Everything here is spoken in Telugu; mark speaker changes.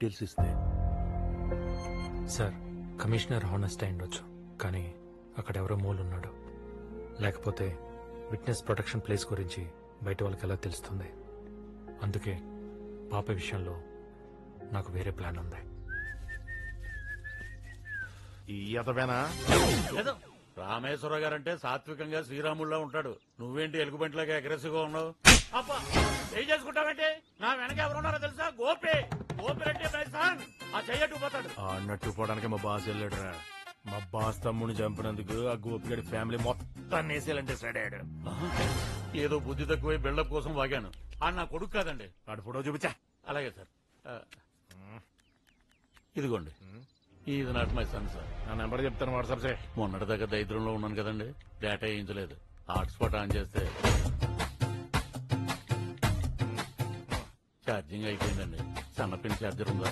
Speaker 1: డీటెయిల్స్ ఇస్తే.
Speaker 2: సార్, కమిషనర్ హానెస్ట్ అయి ఉండొచ్చు, కానీ అక్కడ ఎవరో మూలున్నాడు. లేకపోతే విట్నెస్ ప్రొటెక్షన్ ప్లేస్ గురించి బయట వాళ్ళకి ఎలా తెలుస్తుంది? అందుకే పాప విషయంలో నాకు వేరే ప్లాన్ ఉంది.
Speaker 1: ఈ అతవేనా?
Speaker 3: లేదు, రామేశ్వరరావు గారంటే సాత్వికంగా శ్రీరాముల్లా ఉంటాడు. నువ్వేంటి ఎలుగుబంటిలాగా అగ్రెసివ్ గా ఉన్నావు? అబ్బా, ఏం చేసుకుంటావంటే నా వెనక ఎవరున్నారో తెలుసా? గోపి. గోపి రెడ్డి బైసాన్ ఆ చెయ్యట్టు పోతాడు.
Speaker 1: అన్నట్టు పోవడానికి మా బాస్ వెళ్ళాడురా. మా బాస్ తమ్ముడిని చంపినందుకు ఆ గోపిగడి ఫ్యామిలీ మొత్తం నేసేయాలంటే డిసైడ్ అయ్యాడు.
Speaker 3: ఏదో బుద్ధి తక్కువై బిల్డప్ కోసం వాగాను. ఆ నా కొడుకు కాదండి.
Speaker 1: ఆడు ఫోటో చూపించా.
Speaker 3: అలాగే సార్. ఇదిగోండి, ఇది నాట్ మై సన్ సార్.
Speaker 1: నా నెంబర్ చెప్తాను, వాట్సాప్ చేయి.
Speaker 3: మొన్నటి దగ్గర దరిద్రంలో ఉన్నాను కదండి, డేటా వేయించలేదు. హాట్స్పాట్ ఆన్ చేస్తే ఛార్జింగ్ అయిపోయిందండి. సన్నపిన్ ఛార్జర్ ఉందా?